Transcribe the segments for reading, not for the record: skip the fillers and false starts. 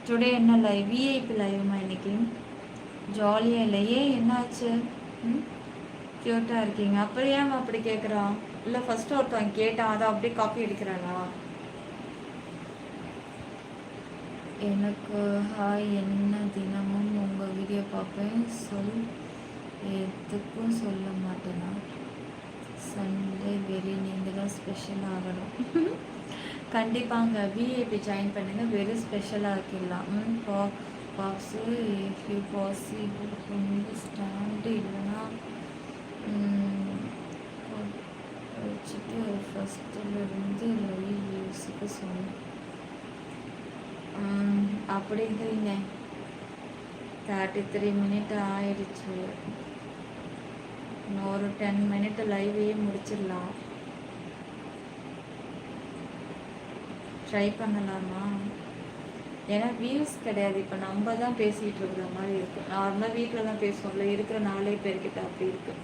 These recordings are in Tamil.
டுடே என்ன லைவ்? விஐபி லைவ்மா இன்னைக்கு? ஜாலியாக இல்லையே, என்னாச்சு? ம், க்யூட்டாக இருக்கீங்க. அப்புறம் ஏன் அப்படி கேட்குறான்? இல்லை ஃபஸ்ட்டு ஒருத்தவன் கேட்டான், அதை அப்படியே காப்பி அடிக்கிறானா? எனக்கு ஹாய், என்ன தினமும் உங்கள் வீடியோ பார்ப்பேன், எதுக்கும் சொல்ல மாட்டேனா? சண்டே வெரி நீங்கள் தான் ஸ்பெஷல் ஆகணும். கண்டிப்பாங்க, விஐபி ஜாயின் பண்ணுங்கள், வெரி ஸ்பெஷலாக ஆக்கிடலாம். பாக்ஸு இஃப் யூ பாசிபிள் கொஞ்சம் ஸ்டாண்டு இல்லைன்னா வச்சுட்டு ஃபஸ்ட்டிலிருந்து லைவ் வியூஸுக்கு சொன்னேன். அப்படிங்கிறீங்க. 33 மினிட் ஆயிடுச்சு. இன்னும் ஒரு 10 மினிட் லைவையே முடிச்சிடலாம். ட்ரை பண்ணலாமா? ஏன்னா வியூஸ் கிடையாது, இப்போ நம்ம தான் பேசிகிட்டு இருக்கிற மாதிரி இருக்குது. நார்மலாக வீட்டில் தான் பேசுவோம்ல, இருக்கிற 4 பேர்கிட்ட அப்படி இருக்குது.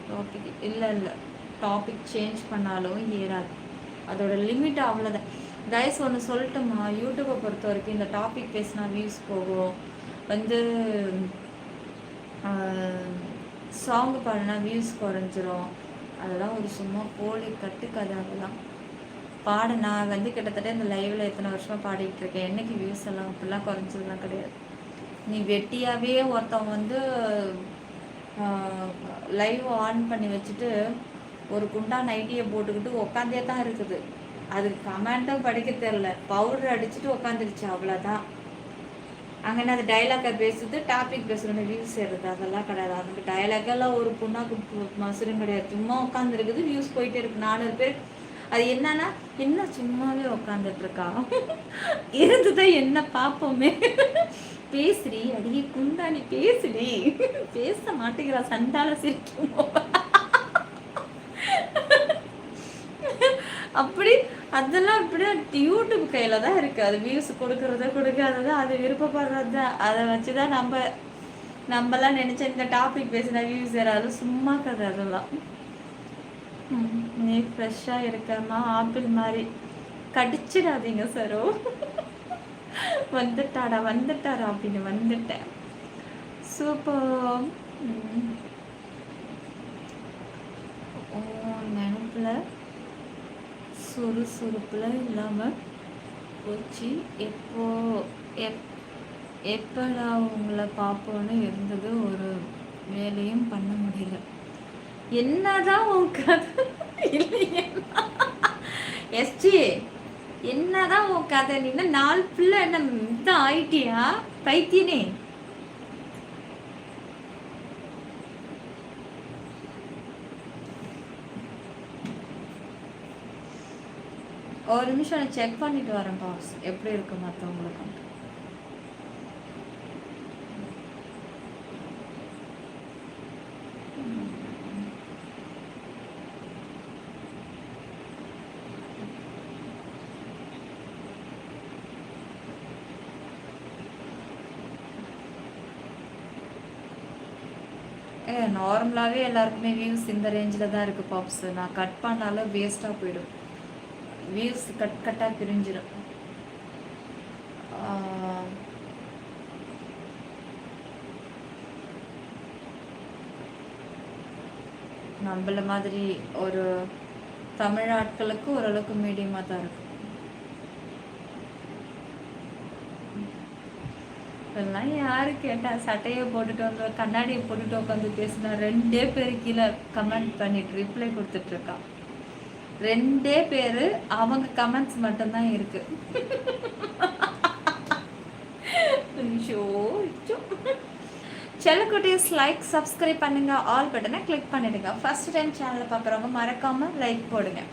டாபிக் இல்லை டாபிக் சேஞ்ச் பண்ணாலும் ஏறாது, அதோட லிமிட் அவ்வளோதான். கைஸ் ஒன்று சொல்லட்டுமா, யூடியூப்பை பொறுத்த வரைக்கும் இந்த டாபிக் பேசினா வியூஸ் போகும், வந்து சாங்கு பாடினா வியூஸ் குறைஞ்சிரும். அதெல்லாம் ஒரு சும்மா போலி கட்டுக்கதை. அதெல்லாம் நான் வந்து கிட்டத்தட்ட இந்த லைவில் எத்தனை வருஷமாக பாடிக்கிட்டு இருக்கேன். என்னைக்கு வியூஸ் எல்லாம் அப்படிலாம் குறைஞ்சதுலாம் கிடையாது. நீ வெட்டியாகவே ஒருத்தவங்க வந்து லைவ் ஆன் பண்ணி வச்சுட்டு ஒரு குண்டா நைட்டியை போட்டுக்கிட்டு உக்காந்தே தான் இருக்குது. அதுக்கு கமெண்ட்டும் படிக்க தெரில, பவுடர் அடிச்சுட்டு உக்காந்துருச்சு, அவ்வளோதான். அங்கே அது டைலாக்கை பேசுது, டாபிக் பேசுகிறோன்னு வியூஸ் ஏறுது, அதெல்லாம் கிடையாது. அதுக்கு டைலாக்கெல்லாம் ஒரு புண்ணாக்கு மசுரும் கிடையாது. சும்மா உட்காந்துருக்குது, வியூஸ் போயிட்டே இருக்கு. 400 பேர். அது என்னன்னா, என்ன சும்மாவே உட்காந்துட்டு இருக்கா, இருந்துதான் என்ன பார்ப்போமே. பேசுறி அடியே குண்டாணி, பேசுடி, பேச மாட்டேங்கிறா, சண்டால சிரிக்கும். அப்படி அதெல்லாம் இப்படி யூடியூப் கையில தான் இருக்கு. அது வியூஸ் கொடுக்கறத கொடுக்காதது அது விருப்பப்படுறது தான். அதை வச்சுதான் நம்மலாம் நினைச்ச இந்த டாபிக் பேசினா வியூஸ் ஏறாது, சும்மா கதை அதெல்லாம். நீ ஃப்ரெஷ்ஷா இருக்கமா, ஆப்பிள் மாதிரி கடிச்சிடாதீங்க சரோ. வந்துட்டாரா அப்படின்னு வந்துட்டேன். சூப்பர். நினைப்புல சுறுசுறுப்புல இல்லாமல் போச்சு. எப்படா உங்களை பார்ப்போன்னு இருந்தது, ஒரு வேலையும் பண்ண முடியல. என்னதான் உன் கதை இல்லையா எஸ்டி? என்னதான் உன் கதை? நீங்க 4 பிள்ளை என்ன இதான் ஆயிட்டியா பைத்தியனே? ஒரு நிமிஷம் நான் செக் பண்ணிட்டு வரேன் பாஸ், எப்படி இருக்கு மற்றவங்களுக்கு. நார்மலாகவே எல்லாருக்குமே வியூஸ் இந்த ரேஞ்சில் தான் இருக்குது பாப்ஸ். நான் கட் பண்ணாலும் வேஸ்ட்டாக போயிடும், வியூஸ் கட்டாக பிரிஞ்சிடும். நம்மள மாதிரி ஒரு தமிழ் ஆட்களுக்கு ஓரளவுக்கு மீடியமாக தான் இருக்கும். இதெல்லாம் யாரு கேட்டா? சட்டையை போட்டுட்டு வந்து கண்ணாடியை போட்டுட்டு உட்காந்து பேசினா 2 பேர் கீழே கமெண்ட் பண்ணிட்டு ரிப்ளை கொடுத்துட்டு இருக்கான். 2 பேர், அவங்க கமெண்ட்ஸ் மட்டும்தான் இருக்கு. செல்லக்குட்டீஸ் லைக் சப்ஸ்கிரைப் பண்ணுங்க, ஆல் பட்டனை கிளிக் பண்ணிடுங்க. ஃபர்ஸ்ட் டைம் சேனலை பார்க்குறவங்க மறக்காம லைக் போடுங்க,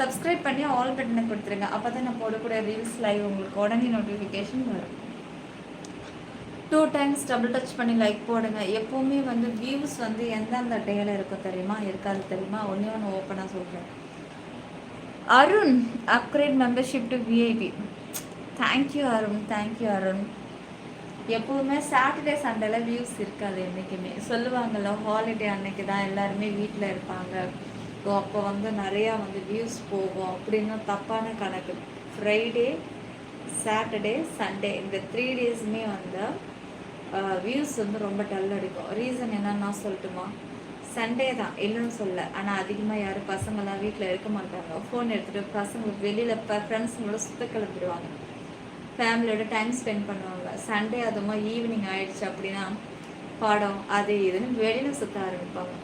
சப்ஸ்கிரைப் பண்ணி ஆல் பட்டனை கொடுத்துருங்க. அப்போ தான் நான் போடக்கூடிய ரீல்ஸ் லைவ் உங்களுக்கு உடனே நோட்டிஃபிகேஷன் வரும். 2 டைம்ஸ் டபுள் டச் பண்ணி லைக் போடுங்க. எப்போவுமே வந்து வியூஸ் வந்து எந்தெந்த டேல இருக்கும் தெரியுமா, இருக்காது தெரியுமா? ஒன்று ஓப்பனாக சொல்கிறேன். Arun upgrade membership to VIP. Thank you Arun, thank you Arun. எப்போவுமே சாட்டர்டே சண்டேல வியூஸ் இருக்காது என்றைக்குமே. சொல்லுவாங்கள்ல, ஹாலிடே அன்னைக்கு தான் எல்லாருமே வீட்டில் இருப்பாங்க, ஸோ அப்போ வந்து நிறையா வந்து வியூஸ் போகும் அப்படின்னு தப்பான கணக்கு. ஃப்ரைடே சாட்டர்டே சண்டே இந்த 3 டேஸுமே வந்து வியூஸ் வந்து ரொம்ப டல் அடிக்கும். ரீசன் என்னன்னு நான் சொல்லட்டுமா? சண்டே தான் இல்லைன்னு சொல்ல, ஆனால் அதிகமாக யாரும் பசங்கள்லாம் வீட்டில் இருக்க மாட்டாங்க. ஃபோன் எடுத்துகிட்டு பசங்களுக்கு வெளியில் ஃப்ரெண்ட்ஸுங்களோட சுத்த கிளம்பிடுவாங்க, ஃபேமிலியோட டைம் ஸ்பெண்ட் பண்ணுவாங்க. சண்டே அதுமா ஈவினிங் ஆயிடுச்சு அப்படின்னா படம் அது இதுன்னு வெளியில் சுற்ற ஆரம்பிப்பாங்க.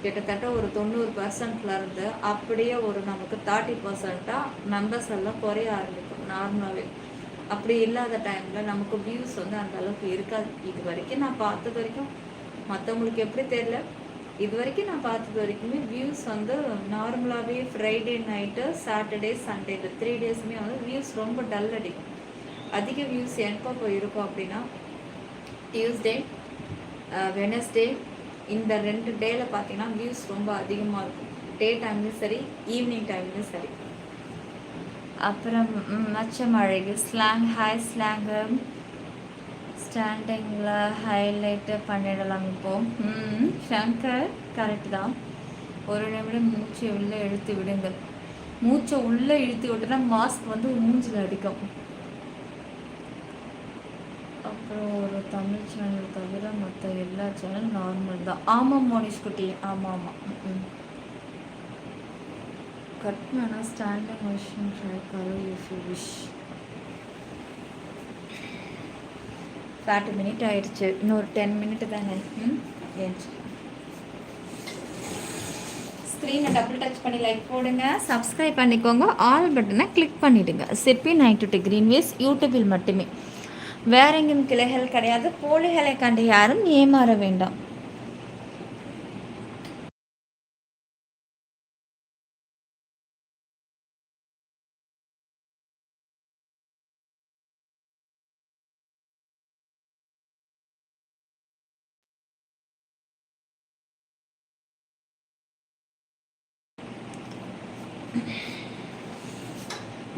கிட்டத்தட்ட ஒரு 90%லேருந்து அப்படியே ஒரு நமக்கு 30%ஆக மெம்பர்ஸ் எல்லாம் குறைய ஆரம்பிக்கும் நார்மலாகவே. அப்படி இல்லாத டைமில் நமக்கு வியூஸ் வந்து அந்த அளவுக்கு இருக்காது. இது வரைக்கும் நான் பார்த்தது வரைக்கும், மற்றவங்களுக்கு எப்படி தெரியல, இது வரைக்கும் நான் பார்த்தது வரைக்குமே வியூஸ் வந்து நார்மலாகவே ஃப்ரைடே நைட்டு சாட்டர்டே சண்டே இந்த 3 டேஸுமே வந்து வியூஸ் ரொம்ப டல் அடிக்கும். அதிக வியூஸ் எப்போ போயிருக்கும் அப்படின்னா டியூஸ்டே வெனஸ்டே இந்த 2 டேயில் பார்த்தீங்கன்னா வியூஸ் ரொம்ப அதிகமாக இருக்கும். டே டைம்லேயும் சரி ஈவினிங் டைம்லேயும் சரி. அப்புறம் மச்சம் அழகு ஸ்லாங் ஹாய் ஸ்லாங்கு ஸ்டாண்டிங்கில் ஹைலைட்டு பண்ணிடலாம். இப்போது ஷங்கர் கரெக்டு தான். ஒரு நிமிடம் மூச்சை உள்ளே இழுத்து விடுங்கள். மூச்சை உள்ளே இழுத்து விட்டுனா மாஸ்க் வந்து மூஞ்சில் அடிக்கும். அப்புறம் ஒரு தமிழ் சேனல் தவிர மற்ற எல்லா சேனல் நார்மல் தான். ஆமாம் மோனிஷ் குட்டி, ஆமாம் ஆமாம். கட் பண்ணால் ஸ்டாண்டிங் விஷயம் ட்ரை கரோ இஃப் யூ விஷ். 40 மினிட் ஆயிடுச்சு, இன்னொரு 10 மினிட் தானே. ஸ்க்ரீனை டபுள் டச் பண்ணி லைக் போடுங்க, சப்ஸ்கிரைப் பண்ணிக்கோங்க, ஆல் பட்டனை கிளிக் பண்ணிவிடுங்க. சிற்பி 92 கிரீன்வேஸ் யூடியூபில் மட்டுமே, வேற எங்கேயும் கிளைகள் கிடையாது. போலிகளை கண்டு யாரும் ஏமாற வேண்டாம்.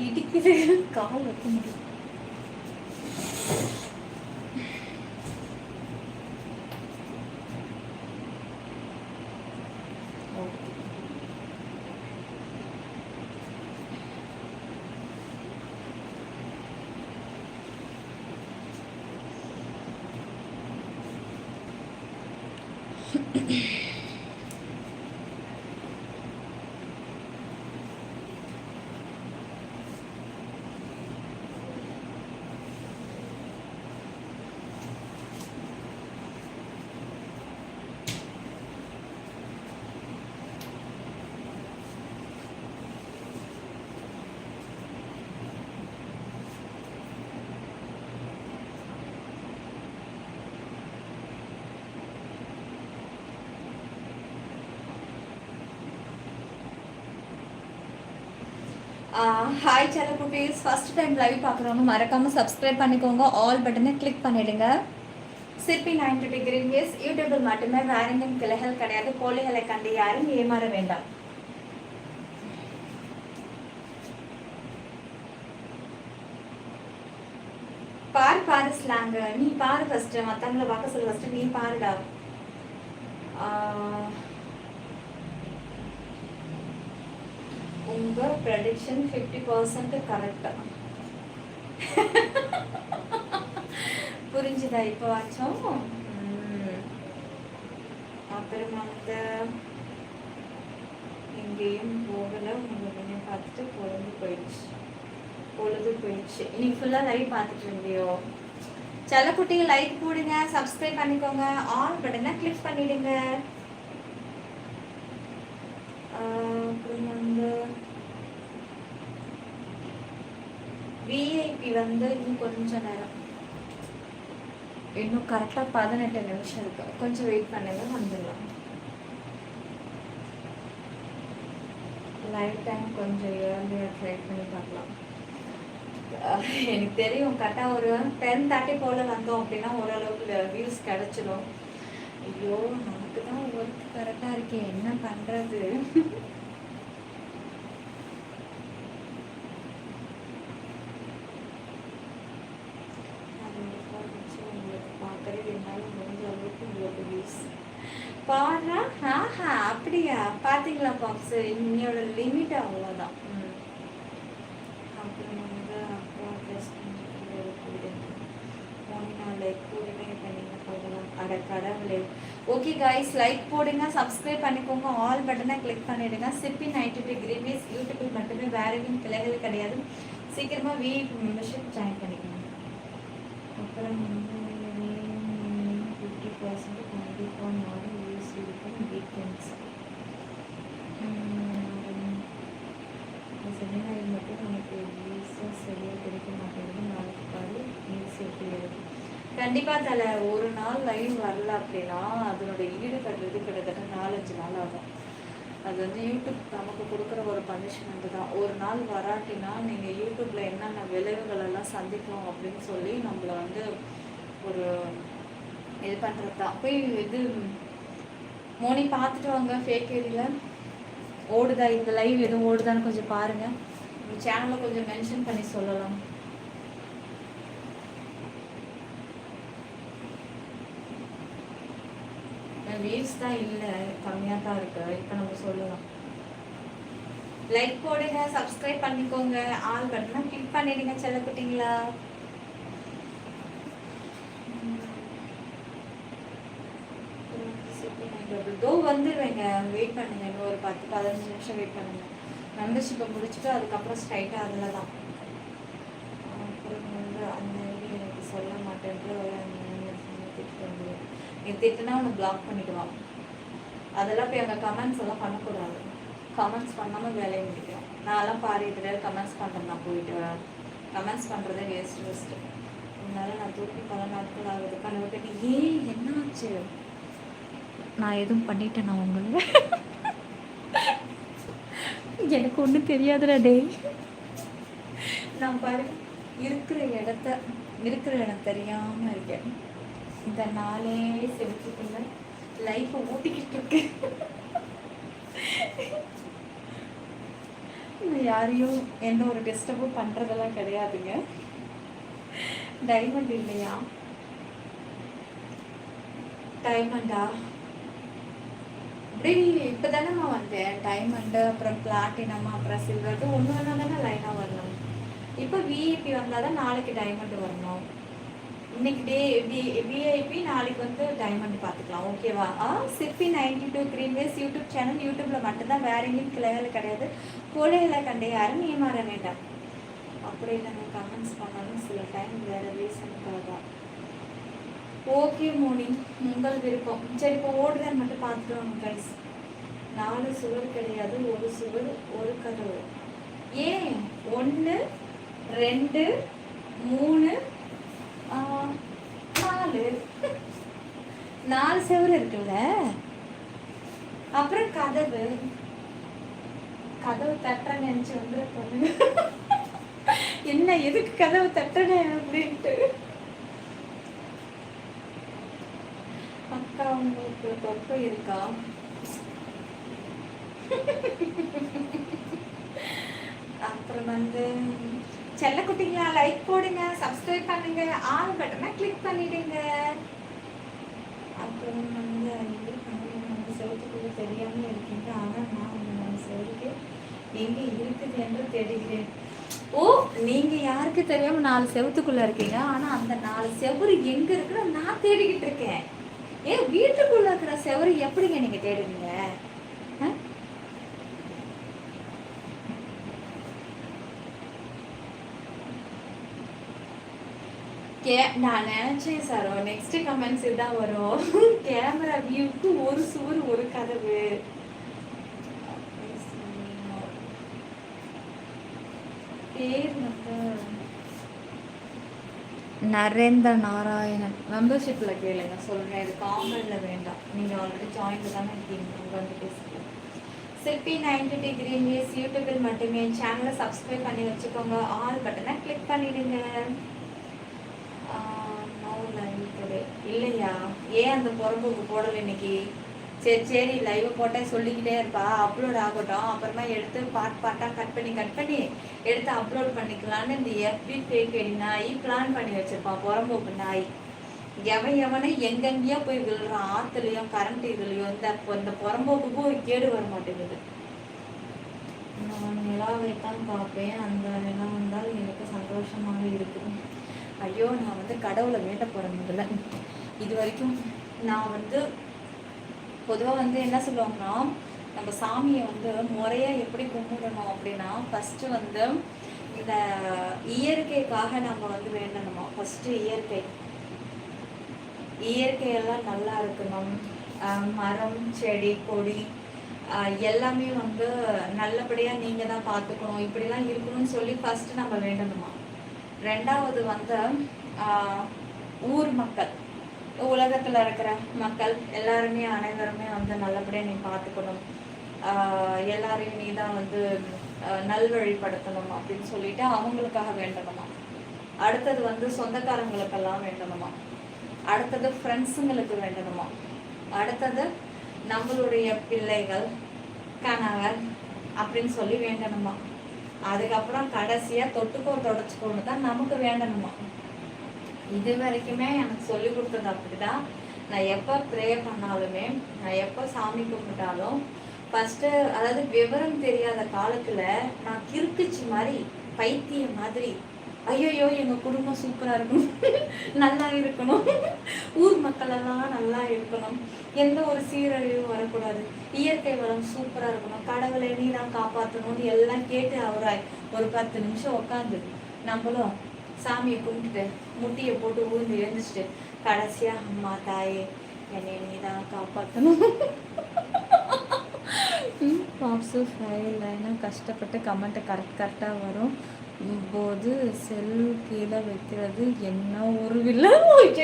இடிக்குது, கால் வைக்க முடியும். ஹாய் சேனல் குட்டீஸ், ஃபர்ஸ்ட் டைம் லைவ் பார்க்குறவங்க மறக்காமல் சப்ஸ்கிரைப் பண்ணிக்கோங்க, ஆல் பட்டனை கிளிக் பண்ணிவிடுங்க. சிற்பி 92 கிரீன்வேஸ் யூடியூபில் மட்டுமே, வேற எங்கேயும் கிளைகள் கிடையாது. போலிகளை கண்டு யாரும் ஏமாற வேண்டாம். பாரு ஸ்லாங்க, நீ பாரு ஃபர்ஸ்ட், மற்றவங்களை பார்க்க சொல்ல ஃபர்ஸ்ட் நீ பாருடா. உங்கள் ப்ரெடிக்ஷன் 50% கரெக்டாக புரிஞ்சுதா இப்போ வாச்சோம். அப்புறம் வந்து எங்கேயும் போகலை, உங்களை பார்த்துட்டு பொழுது போயிடுச்சு. இன்னைக்கு ஃபுல்லாக லைவ் பார்த்துட்டு இருந்தியோ? செல்லக்குட்டி லைக் போடுங்க, சப்ஸ்கிரைப் பண்ணிக்கோங்க, ஆல் பட்டனை கிளிக் பண்ணிடுங்க. அப்புறம் வந்து விஐபி வந்து இன்னும் கொஞ்சம் நேரம், இன்னும் கரெக்டாக 18 நிமிஷம் இருக்கு, கொஞ்சம் வெயிட் பண்ணுங்க, வந்துடலாம். லைவ் டைம் கொஞ்சம் ஏர்லியாக ட்ரை பண்ணி பார்க்கலாம். எனக்கு தெரியும் கரெக்டாக ஒரு 10:30 போல் வந்தோம் அப்படின்னா ஓரளவுக்கு வியூஸ் கிடச்சிடும். ஐயோ நமக்கு தான் ஒர்க் கரெக்டாக இருக்கேன், என்ன பண்ணுறது? பாடுறா, ஆஹா அப்படியா? பார்த்தீங்களா பாப்ஸ், இன்னையோட லிமிட் அவ்வளோதான். அப்புறம் வந்து அப்பா டெஸ்ட் அட கடவுளே. ஓகே கைஸ், லைக் போடுங்க, சப்ஸ்கிரைப் பண்ணிக்கோங்க, ஆல் பட்டனை கிளிக் பண்ணிடுங்க. சிப்பி 92 கிரீன்வேஸ் யூடியூபில் மட்டுமே, வேற எதுவும் கிளைகள் கிடையாது. சீக்கிரமாக விஐபி மெம்பர்ஷிப் ஜாயின் பண்ணிக்கோங்க. அப்புறம் வந்து 50% கண்டிப்பாக மாறும் யூஸ் இருக்கும் வீக்கெண்ட்ஸ். செமினாரில் மட்டும் எனக்கு யூஸாக சரியாக கிடைக்க மாட்டேங்குது. நாளைக்கு பாரு நியூஸ் எப்படி இருக்கும். கண்டிப்பாக தலை ஒரு நாள் லைவ் வரல அப்படின்னா அதனோட ஈடு கட்டுறது கிட்டத்தட்ட 4-5 நாள் ஆகும். அது வந்து யூடியூப் நமக்கு கொடுக்குற ஒரு பனிஷ்மெண்ட் தான். ஒரு நாள் வராட்டினா நீங்கள் யூடியூப்பில் என்னென்ன விளைவுகள் எல்லாம் சந்திப்போம் அப்படின்னு சொல்லி நம்மளை வந்து ஒரு இது பண்ணுறது தான். போய் இது மோனி பார்த்துட்டு வாங்க. ஃபேக் ஐடியில் ஓடுதா இந்த லைவ் எதுவும் ஓடுதான்னு கொஞ்சம் பாருங்கள். உங்கள் சேனலில் கொஞ்சம் மென்ஷன் பண்ணி சொல்லலாம். வியூஸ் தான் இல்லை, கம்மியாக தான் இருக்கு. இப்போ நம்ம சொல்லலாம். லைக் போடுங்க, சப்ஸ்கிரைப் பண்ணிக்கோங்க, ஆல் பட்டனை கிளிக் பண்ணிடுங்க செல்லக்குட்டிங்களா. தோ வந்துடுவேங்க, வெயிட் பண்ணுங்க. இன்னும் ஒரு 10-15 நிமிஷம் வெயிட் பண்ணுங்க. மெம்பர்ஷிப்பை முடிச்சுட்டு அதுக்கப்புறம் ஸ்ட்ரைட்டாக அதில் தான். அப்புறம் வந்து அந்த எனக்கு சொல்ல மாட்டேன்ட்டு நீ திட்டுனா உன்னை பிளாக் பண்ணிடுவான். அதெல்லாம் போய் அங்கே கமெண்ட்ஸ் எல்லாம் பண்ணக்கூடாது. கமெண்ட்ஸ் பண்ணாமல் வேலையை முடிக்கும். நான்லாம் பாரு இதில் கமெண்ட்ஸ் பண்ணுறேன். நான் போயிட்டு கமெண்ட்ஸ் பண்ணுறதே வேஸ்ட்டு. அதனால நான் தூக்கி பல நாட்கள் ஆகுது. கனவுக்கிட்ட ஏன் என்னாச்சு, நான் எதுவும் பண்ணிட்டேன் உங்களை? எனக்கு ஒன்றும் தெரியாதுடா டே. நான் பாரு இருக்கிற இடம் தெரியாமல் இருக்கேன். இந்த நாளே செலுத்திக்குள்ள லைஃப்பை ஊட்டிக்கிட்டு இருக்கு. யாரையும் எந்த ஒரு டிஸ்டர்பும் பண்ணுறதெல்லாம் கிடையாதுங்க. டைமண்ட் இல்லையா? டைமண்டா? அப்படி இப்போ தானேம்மா வந்தேன். டைமண்டு, அப்புறம் பிளாட்டினம், அப்புறம் சில்வர் ஒன்று ஒன்றா தானே லைனாக வரணும். இப்போ விஐபி வந்தால் தான் நாளைக்கு டைமண்ட் வரணும். இன்னைக்கு விஐபி, நாளைக்கு வந்து டைமண்ட் பார்த்துக்கலாம். ஓகேவா? சிப்பி 92 கிரீன்வேஸ் யூடியூப் சேனல். யூடியூப்பில் மட்டும்தான், வேற எங்கேயும் கிளைகள் கிடையாது. கொலைகளை கண்டு யாரும் ஏமாற வேண்டாம். அப்படி இல்லைங்க, கமெண்ட்ஸ் பண்ணாலும் சில டைம் வேறு ரீசனுக்காக தான். ஓகே மோனி, உங்கள் விருப்பம். சரி, இப்போ ஓடுறேன்னு மட்டும் பார்த்துட்டு வாங்க கைஸ். 4 சுவர் கிடையாது, ஒரு சுவர் ஒரு கதவு. ஏன் 1 2 3 4 சுவர் இருக்குல்ல. அப்புறம் கதவு தட்டுற நினைச்சு வந்து என்ன எதுக்கு கதவு தட்டுற அப்படின்ட்டு. அக்கா உங்களுக்கு தொப்பை இருக்கா? அப்புறம் வந்து செல்லக்குட்டிங்களா, லைக் போடுங்க, சப்ஸ்கிரைப் பண்ணுங்க, ஆல் பட்டனை கிளிக் பண்ணிடுங்க. அப்புறம் வந்து செவத்துக்குள்ள தெரியாமல் இருக்கீங்க. ஆனால் நான் உங்க செவருக்கு எங்கே இருக்குது என்று தேடுகிறேன். ஓ, நீங்க யாருக்கு தெரியாம 4 செவத்துக்குள்ள இருக்கீங்க. ஆனா அந்த 4 செவரு எங்க இருக்குன்னு நான் தேடிக்கிட்டு இருக்கேன். ஏன் வீட்டுக்குள்ள இருக்கிற செவரு எப்படிங்க நீங்க தேடுவீங்க? நான் நினைச்சேன் சார் நெக்ஸ்ட் கமெண்ட்ஸ் இதான் வரும். கேமரா வியூக்கு ஒரு சுவர் ஒரு கதவு. பேர் நரேந்திர நாராயணன். மெம்பர்ஷிப்பில் கேளுங்க, சொல்கிறேன். இது காமெண்டில் வேண்டாம். நீங்கள் ஆல்ரெடி ஜாயின்ல தானே இருக்கீங்க. உங்க வந்து பேசுகிறேன். சிப்பி 92 கிரீன்வேஸ் யூடியூபில் மட்டுமே. சேனலை சப்ஸ்கிரைப் பண்ணி வச்சுக்கோங்க, ஆல் பட்டனை கிளிக் பண்ணிடுங்க. இல்லையா? ஏன் அந்த புறம்போக்கு போடலை இன்னைக்கு? சரி லைவ் போட்டால் சொல்லிக்கிட்டே இருப்பா. அப்லோட் ஆகட்டும், அப்புறமா எடுத்து பாட்டாக கட் பண்ணி எடுத்து அப்லோட் பண்ணிக்கலான்னு இந்த எஃபி ஃபேக் ஐடி நாய் பிளான் பண்ணி வச்சிருப்பான். புறம்போக்கு நாய் எவனை எங்கெங்கேயோ போய் விழுறான். ஆற்றுலையும் கரண்ட் இதுலையும். இந்த புறம்போக்குக்கும் ஒரு கேடு வர மாட்டேங்குது. நான் நிலாவைத்தான் பார்ப்பேன். அந்த நிலா வந்தால் எனக்கு சந்தோஷமாக இருக்குது. ஐயோ, நான் வந்து கடவுளை வேண்ட போகிறேன். முதல்ல இது வரைக்கும் நான் வந்து பொதுவாக வந்து என்ன சொல்லுவாங்கன்னா, நம்ம சாமியை வந்து முறையாக எப்படி கும்பிடணும் அப்படின்னா, ஃபஸ்ட்டு வந்து இந்த இயற்கைக்காக நம்ம வந்து வேண்டணுமா. ஃபஸ்ட்டு இயற்கையெல்லாம் நல்லா இருக்கணும். மரம் செடி கொடி எல்லாமே வந்து நல்லபடியாக நீங்கள் தான் பார்த்துக்கணும், இப்படிலாம் இருக்கணும்னு சொல்லி ஃபஸ்ட்டு நம்ம வேண்டணுமா. ரெண்டாவது வந்து ஊர் மக்கள், உலகத்தில் இருக்கிற மக்கள் எல்லாருமே அனைவருமே வந்து நல்லபடியாக நீ பார்த்துக்கணும், எல்லாரையும் நீ தான் வந்து நல்வழிப்படுத்தணும் அப்படின்னு சொல்லிட்டு அவங்களுக்காக வேண்டணுமா. அடுத்தது வந்து சொந்தக்காரங்களுக்கெல்லாம் வேண்டணுமா. அடுத்தது ஃப்ரெண்ட்ஸுங்களுக்கு வேண்டணுமா. அடுத்தது நம்மளுடைய பிள்ளைகள் கணவர் அப்படின்னு சொல்லி வேண்டணுமா. அதுக்கப்புறம் கடைசியாக தொட்டுக்கோ தொடச்சிக்கோன்னு தான் நமக்கு வேண்டணுமா. இது வரைக்குமே எனக்கு சொல்லி கொடுத்தது அப்படிதான். நான் எப்போ ப்ரே பண்ணாலுமே, நான் எப்போ சாமி கும்பிட்டாலும் ஃபஸ்ட்டு, அதாவது விவரம் தெரியாத காலத்தில் நான் கிறுக்குச்சி மாதிரி பைத்தியம் மாதிரி, ஐயோயோ எங்கள் குடும்பம் சூப்பராக இருக்கணும், நல்லா இருக்கணும், ஊர் மக்களெல்லாம் நல்லா இருக்கணும், எந்த ஒரு சீரழிவும் வரக்கூடாது, இயற்கை வளம் சூப்பராக இருக்கணும், கடவுளை நீ தான் காப்பாற்றணும்னு எல்லாம் கேட்டு அவராய் ஒரு 10 நிமிஷம் உட்காந்து நம்மளும் சாமியை கும்பிட்டுட்டு முட்டியை போட்டு ஊழ்ந்து எழுந்துச்சுட்டு கடைசியாக அம்மா தாயே என்னை நீ தான் காப்பாற்றணும். பாப்ஸு ஃபைல் கஷ்டப்பட்டு கமெண்ட்டு கரெக்டாக வரும் போது செல் கீழே வைக்கிறது என்ன ஒரு வில்லை.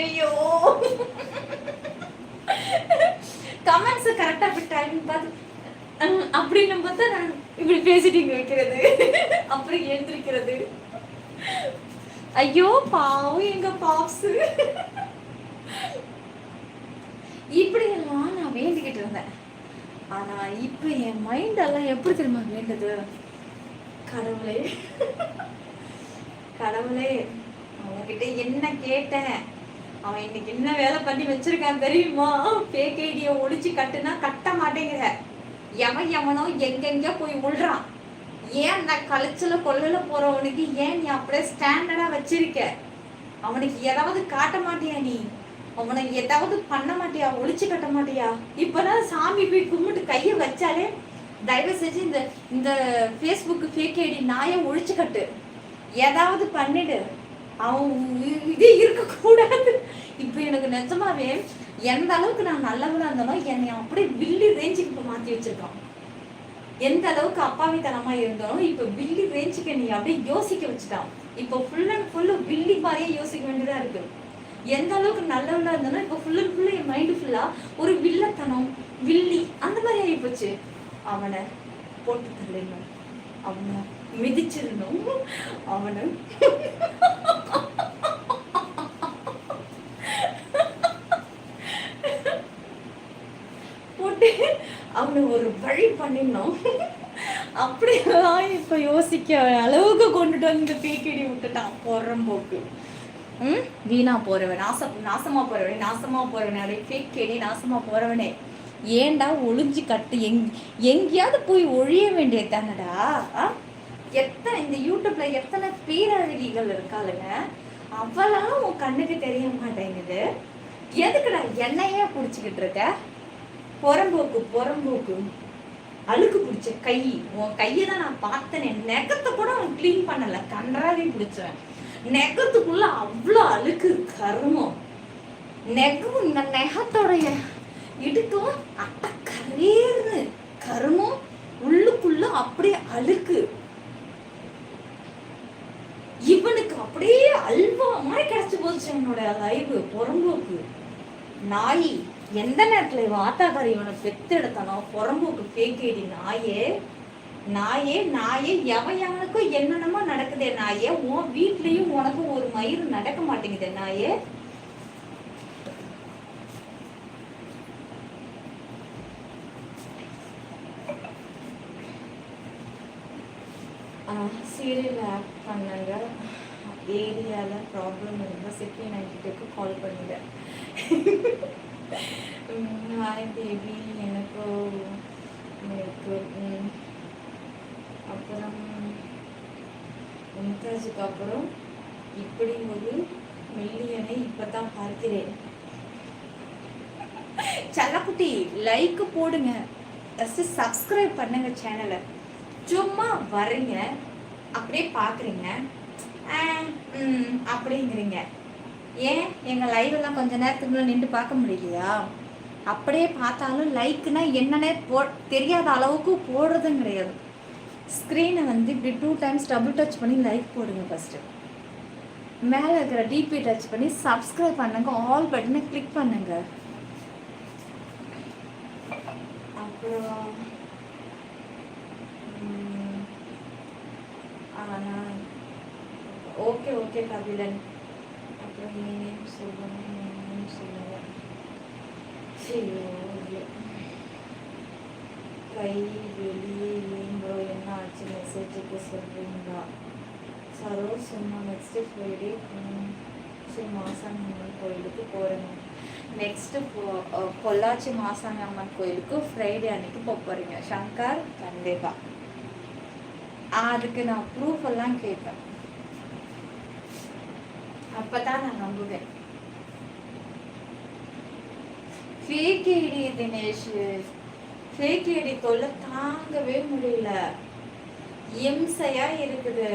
ஐயோ, கமெண்ட்ஸ் கரெக்டாக அப்படி டைம் பார்த்து அப்படின்னு பார்த்தா நான் இப்படி பேசிட்டு வைக்கிறது, அப்படி எழுந்திருக்கிறது. ஐயோ பாவம் எங்க பாப்ஸு. இப்படியெல்லாம் நான் வேண்டிக்கிட்டு இருந்தேன். ஆனா இப்ப என் மைண்ட் எல்லாம் எப்படி தெரியுமா வேண்டுது, கடவுளே கடவுளே அவன்கிட்ட என்ன கேட்டேன், அவன் இன்னைக்கு என்ன வேலை பண்ணி வச்சிருக்கான் தெரியுமா. ஃபேக் ஐடியை ஒழிச்சு கட்டுனா கட்ட மாட்டேங்கிற, எவனோ எங்கெங்க போய் விழுறான். ஏன் நான் கலைச்சல கொள்ளல போறவனுக்கு ஏன் நீ அப்படியே ஸ்டாண்டர்டா வச்சிருக்க, அவனுக்கு ஏதாவது காட்ட மாட்டியா, நீ அவனை ஏதாவது பண்ண மாட்டியா, ஒழிச்சு கட்ட மாட்டியா. இப்பதான் சாமி போய் கும்பிட்டு கையை வச்சாலே தயவு செஞ்சு இந்த ஃபேஸ்புக் ஃபேக் ஐடி நாயை ஒழிச்சு கட்டு, ஏதாவது பண்ணிடு, அவன் இதே இருக்கக்கூடாது. இப்ப எனக்கு நிஜமாவே எந்த அளவுக்கு நான் நல்லவனா இருந்தாலும் என்னை அப்படியே வில்லி ரேஞ்சுக்கு இப்ப மாத்தி வச்சிருக்கான். எந்த அளவுக்கு அப்பாவித்தனமா இருந்தாலும் இப்ப வில்லி ரேஞ்சுக்கு நீ அப்படியே யோசிக்க வச்சுட்டான். இப்போ ஃபுல் அண்ட் ஃபுல்லு வில்லி மாதிரியே யோசிக்க வேண்டியதா இருக்கு. எந்த அளவுக்கு நல்லவனா இருந்தாலும் இப்போ full and full N mind ஃபுல்லா ஒரு வில்லத்தனம் வில்லி அந்த மாதிரி ஆகி போச்சு. அவனை போட்டு தள்ளிடணும், அவனை மிதிச்சிடணும், அவனை போட்டு அவனை ஒரு வழி பண்ணிடணும். அப்படியெல்லாம் இப்ப யோசிக்க அளவுக்கு கொண்டுட்டு வந்து பீக்கிடி விட்டுட்டான். போறம்போக்கு வீணா போறவன், நாசமா போறவனே அப்படியே பீக்கிடி நாசமா போறவனே, ஏண்டா ஒளிஞ்சு கட்டு, எங்கேயாவது போய் ஒழிய வேண்டியது தானடா. எத்தனை இந்த யூடியூப்ல எத்தனை பேரழகிகள் இருக்காளுங்க, அவளாம் உன் கண்ணுக்கு தெரிய மாட்டேங்குது. எதுக்குடா என்னையே புடிச்சுக்கிட்டு இருக்க, புறம்போக்கு அழுக்கு பிடிச்ச கை, உன் கையை தான் நான் பார்த்தேனே, நெகத்தை கூட அவன் கிளீன் பண்ணல, கன்றாவே பிடிச்சவன். நெகத்துக்குள்ள அவ்வளோ அழுக்கு கருமம், நெகம் இந்த நெகத்தோடைய இடுக்கும் அட்டக்கரேர்னு கருமம், உள்ளுக்குள்ள அப்படியே அழுக்கு. இவனுக்கு அப்படியே அல்வா மாதிரி கிடைச்சு போச்சு என்னோட லைவ். புறம்போக்கு நாய், எந்த நேரத்துல இவன் ஆத்தாக்காரி இவனை பெத்து எடுத்தானோ, புறம்போக்கு ஃபேக் ஐடி நாயே நாயே நாயே, எவனுக்கும் என்னென்னமோ நடக்குதே நாயே, உன் வீட்லயும் உனக்கும் ஒரு மயிறு நடக்க மாட்டேங்குதே நாயே. சீரியல் ஆக்ட் பண்ணுங்க, ஏரியாவில் ப்ராப்ளம் இருந்தால் சிட்டி 92க்கு கால் பண்ணுங்க. ஹாய் பேபி, எனக்கு அப்புறம் மும்தாஜுக்கு அப்புறம் இப்படி ஒரு மில்லியனை இப்போ தான் பார்க்கிறேன். செல்லக்குட்டி லைக் போடுங்க, ஃபஸ்ட்டு சப்ஸ்கிரைப் பண்ணுங்க சேனலை. சும்மா வரீங்க அப்படியே பார்க்குறீங்க அப்படிங்கிறீங்க. ஏன் எங்கள் லைவ் எல்லாம் கொஞ்ச நேரத்துக்குள்ள நின்று பார்க்க முடியலையா? அப்படியே பார்த்தாலும் லைக்னா என்னன்னே தெரியாத அளவுக்கு போடுறதும் கிடையாது. ஸ்க்ரீனை வந்து இப்படி 2 times டபுள் டச் பண்ணி லைக் போடுங்க. ஃபஸ்ட்டு மேலே இருக்கிற டிபி டச் பண்ணி சப்ஸ்கிரைப் பண்ணுங்க, ஆல் பட்டனை கிளிக் பண்ணுங்க. அப்புறம் ஓகே ஓகே கபிலன். அப்புறம் நேம் சொல்லுங்க. சரி கை வெளியே இல்லைங்களோ, என்ன ஆச்சு மெசேஜுக்கு சொல்கிறீங்களா? சரோஜ் சொன்னா நெக்ஸ்ட்டு ஃப்ரைடே சரி மாசாணி அம்மன் கோயிலுக்கு போகிறேங்க. நெக்ஸ்ட்டு பொள்ளாச்சி மாசாணி அம்மன் கோயிலுக்கு ஃப்ரைடே அன்னைக்கு போகிறீங்க சங்கர். கண்டிப்பாக அதுக்கு நான் ப்ரூஃப் எல்லாம் கேட்பேன், அப்பதான் நான் நம்புவேன். Fake ID Dinesh, fake ID தொல்லை தாங்கவே முடியல, இம்சையா இருக்குது.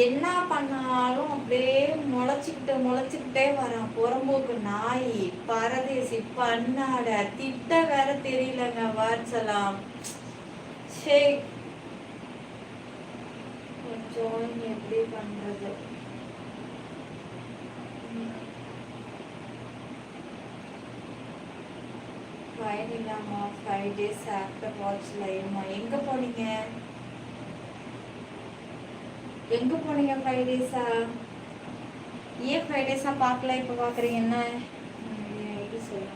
என்ன பண்ணாலும் அப்படியே முளைச்சிக்கிட்டே வரான். புறம்போக்கு நாய், பரதேசி, பண்ணாட, திட்ட வேற தெரியலங்க வாட்ஸ்லாம். சரி கொஞ்சம் எப்படி பண்றது? ஃபைன் இல்லாமா 5 days ஆஃப்டர் வாட்ச் லைவ்மா. எங்கே போனீங்க 5 days? ஏன் 5 days பார்க்கல, இப்போ பார்க்குறீங்க? என்ன ஐடி சொல்லுங்க.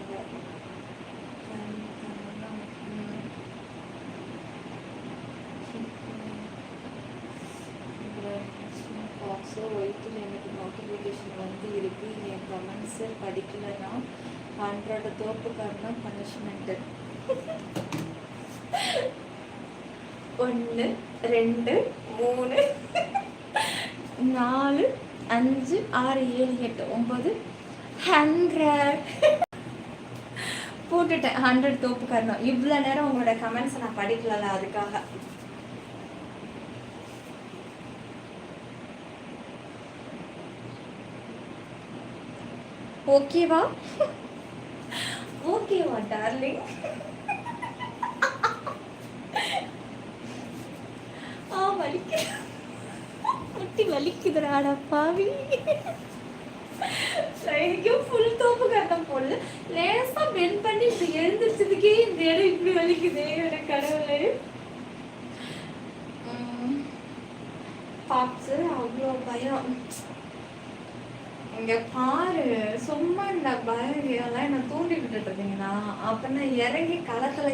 ஒயிட்டில் எனக்கு நோட்டிஃபிகேஷன் வந்து இருக்கு, என் கமெண்ட்ஸை படிக்கலைன்னா 100 தோப்புக்காரனா பனிஷ்மெண்ட்டு. 1 2 3 4 5 6 7 8 9 100 போட்டுட்டேன். 100 தோப்புக்காரணும். இவ்வளோ நேரம் உங்களோட கமெண்ட்ஸை நான் படிக்கல, அதுக்காக. ஓகேவா? ஓகேவா டார்லிங்? முட்டி வலிக்குதுடாடா பாவி. ஃபுல் தோப்பு கட்டம் போடல, லேசா பெண்ட் பண்ணி இப்படி எழுந்திரிச்சதுக்கே இந்த இடம் இப்படி வலிக்குதே எனக்கு கடவுளே. பாப்ஸு அவ்வளோ பயம். இங்க பாரு, சும்மா இந்த பயெல்லாம் என்ன தூண்டி விட்டுட்டு இருக்கீங்கன்னா அப்ப நான் இறங்கி களத்துல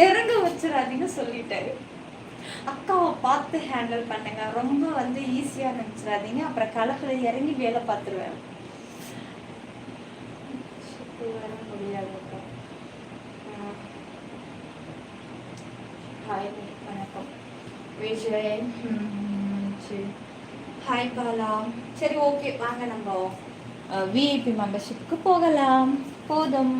இறங்க வச்சிடாதீங்க சொல்லிட்டேன். அக்காவை பார்த்து ஹேண்டில் பண்ணுங்க, ரொம்ப வந்து ஈஸியா நினைச்சிடாதீங்க, அப்புறம் களத்துல இறங்கி வேலை பார்த்துருவேன். வர முடியாது. ஹாய் வணக்கம் விஜய். சரி ஹாய் பாலா. சரி ஓகே வாங்க நம்ம விஐபி மெம்பர்ஷிப்புக்கு போகலாம். போதும்.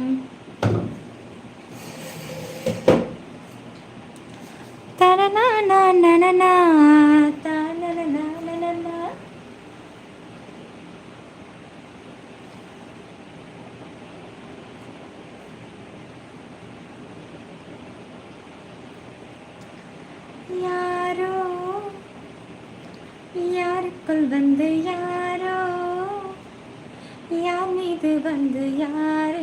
யாரோ யாருக்குள் வந்து யாரோ யார் மீது வந்து யாரு.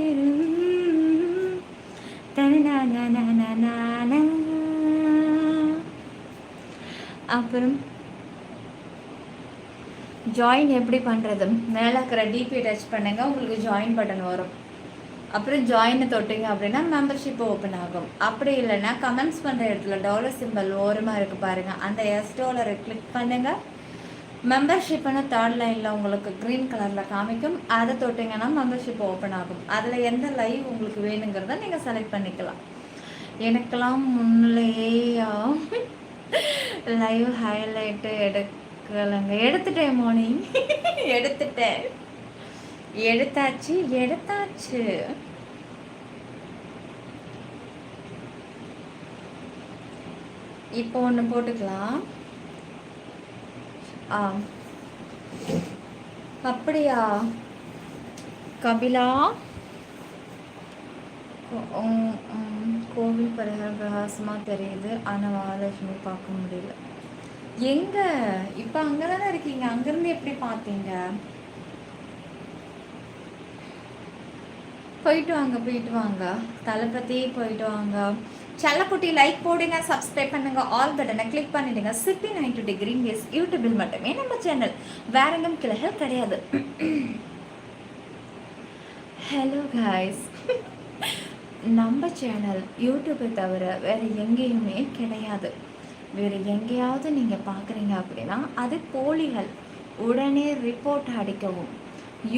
அப்புறம் ஜாயின் எப்படி பண்ணுறது? மேலே இருக்கிற டிபி டச் பண்ணுங்க, உங்களுக்கு ஜாயின் பட்டன் வரும். அப்புறம் ஜாயினை தொட்டிங்க அப்படின்னா மெம்பர்ஷிப் ஓப்பன் ஆகும். அப்படி இல்லைன்னா கமெண்ட்ஸ் பண்ணுற இடத்துல டாலர் சிம்பிள் ஓரமாக இருக்குது பாருங்கள், அந்த $, கிளிக் பண்ணுங்கள். மெம்பர்ஷிப்னு 3rd லைனில் உங்களுக்கு க்ரீன் கலரில் காமிக்கும், அதை தொட்டிங்கன்னா மெம்பர்ஷிப் ஓப்பன் ஆகும். அதில் எந்த லைவ் உங்களுக்கு வேணுங்கிறத நீங்கள் செலக்ட் பண்ணிக்கலாம். எனக்கெல்லாம் முன்னிலேயே லைவ் ஹைலைட்டு எடுக்கலைங்க. எடுத்துட்டேன் மார்னிங் எடுத்துட்டேன். எடுத்தாச்சு எடுத்தாச்சு. இப்போ ஒன்று போட்டுக்கலாம். அப்படியா கபிலா? கோவில் பரிகாரம் பிரகாசமாக தெரியுது, ஆனால் மகாலட்சுமி பார்க்க முடியல. எங்கே? இப்போ அங்கே தானே இருக்கீங்க, அங்கேருந்து எப்படி பார்த்தீங்க? போயிட்டு வாங்க போயிட்டு வாங்க, தளபதி போயிட்டு வாங்க. செல்லக்குட்டி லைக் போடுங்க, சப்ஸ்கிரைப் பண்ணுங்க, ஆல் பட்டனை கிளிக் பண்ணிடுங்க. சிப்பி 90 டிகிரி வேஸ் யூடியூபில் மட்டுமே நம்ம சேனல், வேற எங்கும் கிளைகள் கிடையாது. ஹலோ காய்ஸ், நம்ம சேனல் யூடியூப்பை தவிர வேறு எங்கேயுமே கிடையாது. வேறு எங்கேயாவது நீங்கள் பார்க்குறீங்க அப்படின்னா அது போலிகள், உடனே ரிப்போர்ட் அடிக்கவும்.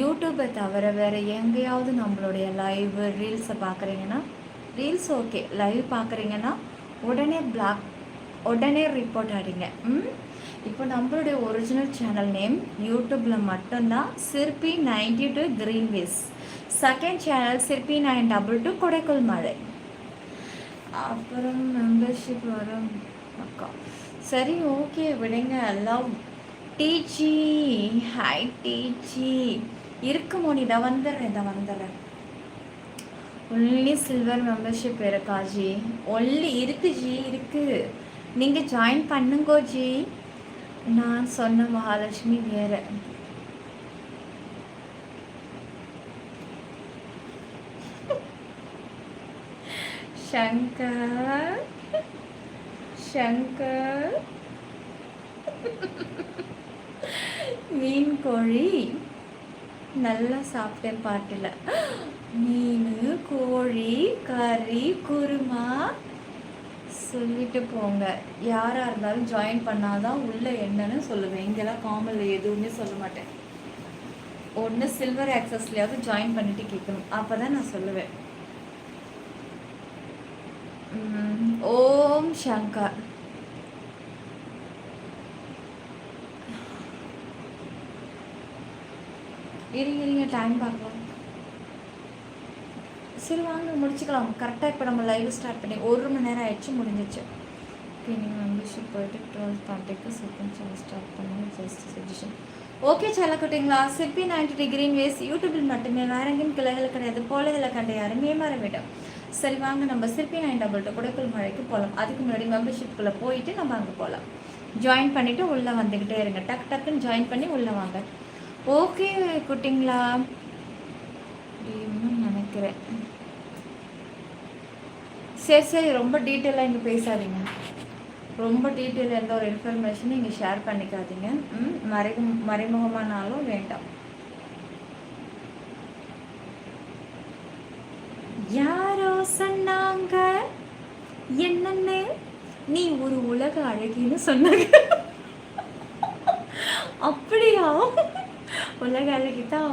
யூடியூப்பை தவிர வேறு எங்கேயாவது நம்மளுடைய லைவ் ரீல்ஸை பார்க்குறீங்கன்னா, ரீல்ஸ் ஓகே, லைவ் பார்க்குறீங்கன்னா உடனே ரிப்போர்ட் அடிங்க. இப்போ நம்மளுடைய ஒரிஜினல் சேனல் நேம் யூடியூப்பில் மட்டும்தான் சிற்பி 92 கிரீன்வேஸ். செகண்ட் சேனல் சிற்பி 922 கொடைக்குள் மழை. அப்புறம் மெம்பர்ஷிப் வரும் அக்கா. சரி ஓகே விடுங்க. லவ் டிஜி, ஹாய் டிஜி. இருக்குமோ நீ இதை வந்துடுறேன். ஒன்லி சில்வர் மெம்பர்ஷிப் இருக்கா ஜி? ஒன்லி இருக்கு ஜி, இருக்கு. நீங்கள் ஜாயின் பண்ணுங்கோ ஜி. நான் சொன்ன மகாலட்சுமி வேறு. சங்கர் மீன் கோழி நல்லா சாப்பிட்டேன் பாட்டில். மீன் கோழி கறி குருமா சொல்லிட்டு போங்க. யாராக இருந்தாலும் ஜாயின் பண்ணாதான் உள்ள என்னன்னு சொல்லுவேன். இங்கெல்லாம் காமனில் எதுவுமே சொல்ல மாட்டேன். ஒன்று சில்வர் ஆக்சஸ்லையாவது ஜாயின் பண்ணிட்டு கேட்கணும், அப்போ தான் நான் சொல்லுவேன். ஓம் சங்கர். இருங்க டைம் பார்க்கலாம். சரி வாங்க முடிச்சுக்கலாம். கரெக்டாக இப்போ நம்ம லைவ் ஸ்டார்ட் பண்ணி 1 மணி நேரம் ஆயிடுச்சு, முடிஞ்சிச்சு. நீங்கள் மெம்பர்ஷிப் போயிட்டு 12:30க்கு செகண்ட் சேனல் ஸ்டார்ட் பண்ணுங்க. Just suggestion. ஓகே செல்லக்குட்டிங்களா. சிப்பி 90 டிகிரி வேஸ் யூடியூபில் மட்டுமே, வேற எங்கேயும் கிளைகள் கிடையாது. போலையில் கண்ட யாரும் ஏமாற விடும். சரி வாங்க நம்ம சிற்பி 922 கொடைக்குள் மழைக்கு போகலாம். அதுக்கு முன்னாடி மெம்பர்ஷிப்புக்குள்ளே போயிட்டு நம்ம அங்கே போகலாம். ஜாயின் பண்ணிவிட்டு உள்ளே வந்துக்கிட்டே இருங்க. டக்குன்னு ஜாயின் பண்ணி உள்ளே வாங்க. ஓகே குட்டிங்களா நினைக்கிறேன். சரி ரொம்ப டீட்டெயிலாக இங்கே பேசாதீங்க. ரொம்ப டீட்டெயிலாக எந்த ஒரு இன்ஃபர்மேஷனும் இங்கே ஷேர் பண்ணிக்காதீங்க. மறைமுகமானாலும் வேண்டாம். யாரோ சொன்னாங்க என்னன்னு, நீ ஒரு உலக அழகின்னு சொன்னாங்க. அப்படியா? உலக அழகிதான்.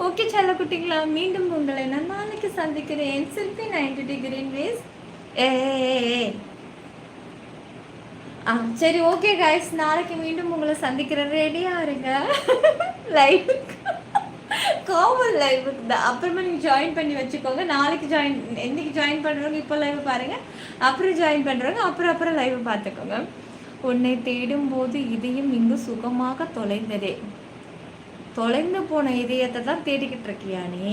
ஓகே செல்லக்குட்டிங்களா, மீண்டும் உங்களை நான் நாளைக்கு சந்திக்கிறேன். சிற்பி 90 டிகிரி வேஸ். சரி ஓகே கைஸ், நாளைக்கு மீண்டும் உங்களை சந்திக்கிறேன். ரெடியாக இருங்க லைவ், காமன் லைவுக்கு தான். அப்புறமா நீங்கள் ஜாயின் பண்ணி வச்சுக்கோங்க. நாளைக்கு இன்னைக்கு ஜாயின் பண்ணுறவங்க இப்போ லைவ் பாருங்கள், அப்புறம் ஜாயின் பண்ணுறவங்க அப்புறம் லைவ் பார்த்துக்கோங்க. உன்னை தேடும் போது இதயம் இங்கு சுகமாக தொலைந்து போன இதயத்தை தான் தேடிக்கிட்டு இருக்கியா நீ?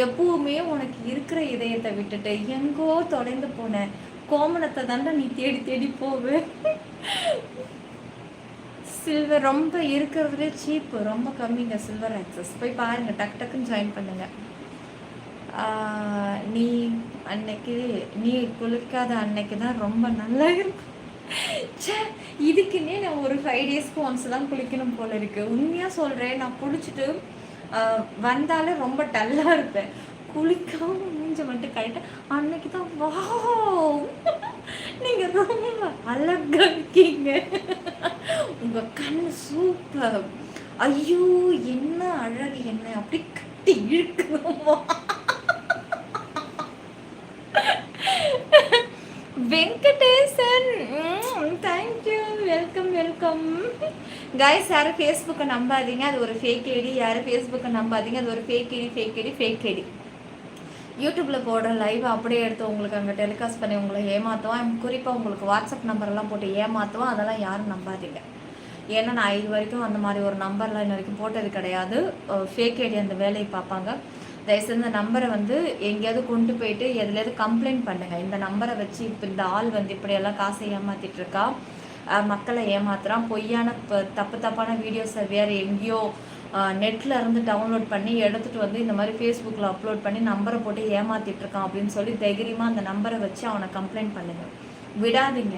எப்பவுமே உனக்கு இருக்கிற இதயத்தை விட்டுட்டு எங்கோ தொலைந்து போன கோமணத்தை தாண்டா நீ தேடி போவே. சில்வர் ரொம்ப இருக்கிறதுலே சீப்பு, ரொம்ப கம்மிங்க சில்வர் ஆக்சஸ். போய் பாருங்க, டக்குன்னு ஜாயின் பண்ணுங்க. நீ குளிக்காத அன்னைக்கு தான் ரொம்ப நல்லா இருக்கும். இதுக்குன்னே நான் ஒரு 5 டேஸ்க்கு ஒன்ஸ் தான் குளிக்கணும் போல இருக்கு. உண்மையாக சொல்கிறேன், நான் குளிச்சுட்டு வந்தாலே ரொம்ப டல்லாக இருப்பேன். குளிக்காம மூஞ்ச மட்டும் கழிட்டு அன்னைக்கு தான் வா நீங்கள் ரொம்ப அழகா இருக்கீங்க, உங்கள் கண் சூப்பர், ஐயோ என்ன அழகு, என்ன அப்படி கட்டி இழுக்குமா. Venkatesan thank you, welcome. கைஸ் யாரும் ஃபேஸ்புக்கை நம்பாதீங்க, அது ஒரு ஃபேக் ஐடி. யாரும் ஃபேஸ்புக்கை நம்பாதீங்க, அது ஒரு ஃபேக் ஐடி. யூடியூப்பில் போடுற லைவ் அப்படியே எடுத்து உங்களுக்கு அங்கே டெலிகாஸ்ட் பண்ணி உங்களை ஏமாற்றுவான். குறிப்பாக உங்களுக்கு வாட்ஸ்அப் நம்பரெல்லாம் போட்டு ஏமாற்றுவான். அதெல்லாம் யாரும் நம்பாதீங்க. ஏன்னா நான் இது வரைக்கும் அந்த மாதிரி ஒரு நம்பர்லாம் இன்ன வரைக்கும் போட்டது கிடையாது. ஃபேக் ஐடி அந்த வேலையை பார்ப்பாங்க. தயவுசெய்து இந்த நம்பரை வந்து எங்கேயாவது கொண்டு போயிட்டு எதுலேயாவது கம்ப்ளைண்ட் பண்ணுங்கள். இந்த நம்பரை வச்சு இப்போ இந்த ஆள் வந்து இப்படியெல்லாம் காசை ஏமாற்றிட்டு இருக்கா, மக்களை ஏமாத்துறான், பொய்யான தப்பான வீடியோஸை வேறு எங்கேயோ நெட்டில் இருந்து டவுன்லோட் பண்ணி எடுத்துகிட்டு வந்து இந்த மாதிரி ஃபேஸ்புக்கில் அப்லோட் பண்ணி நம்பரை போட்டு ஏமாற்றிட்டுருக்கான் அப்படின்னு சொல்லி தைரியமாக அந்த நம்பரை வச்சு அவனை கம்ப்ளைண்ட் பண்ணுங்கள். விடாதீங்க,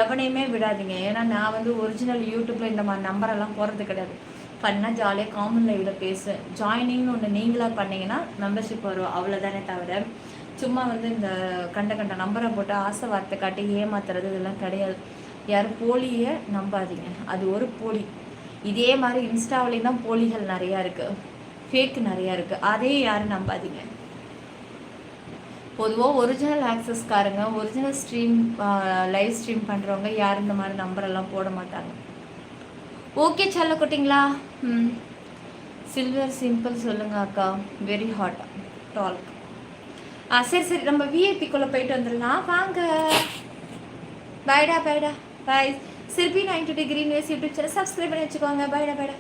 எவனையுமே விடாதீங்க. ஏன்னா நான் வந்து ஒரிஜினல் யூடியூப்பில் இந்த மாதிரி நம்பரெல்லாம் போகிறது கிடையாது. ஃபன்னாக ஜாலியாக காமன் லைவில் பேசு, ஜாயினிங்னு ஒன்று நீங்களாக பண்ணிங்கன்னா மெம்பர்ஷிப் வரும், அவ்வளோதானே தவிர சும்மா வந்து இந்த கண்ட நம்பரை போட்டு ஆசை வார்த்தை காட்டி ஏமாத்துறது இதெல்லாம் கிடையாது. யாரும் போலியை நம்பாதீங்க, அது ஒரு போலி. இதே மாதிரி இன்ஸ்டாவிலையும் தான் போலிகள் நிறையா இருக்குது, ஃபேக் நிறையா இருக்குது, அதையும் யாரும் நம்பாதீங்க. பொதுவாக ஒரிஜினல் ஆக்சஸ்காரங்க, ஒரிஜினல் ஸ்ட்ரீம் லைவ் ஸ்ட்ரீம் பண்ணுறவங்க யாரும் இந்த மாதிரி நம்பரெல்லாம் போட மாட்டாங்க. ஓகே சொல்ல கொட்டிங்களா? சில்வர் சிம்பிள் சொல்லுங்க அக்கா, வெரி ஹாட் டால்க். சரி நம்ம விஐபிக்குள்ளே போயிட்டு வந்துடலாம் வாங்க. பாய்டா பாய். சிற்பி 90 degree news YouTube channel subscribe பண்ணி வச்சுக்கோங்க. பாய்டா.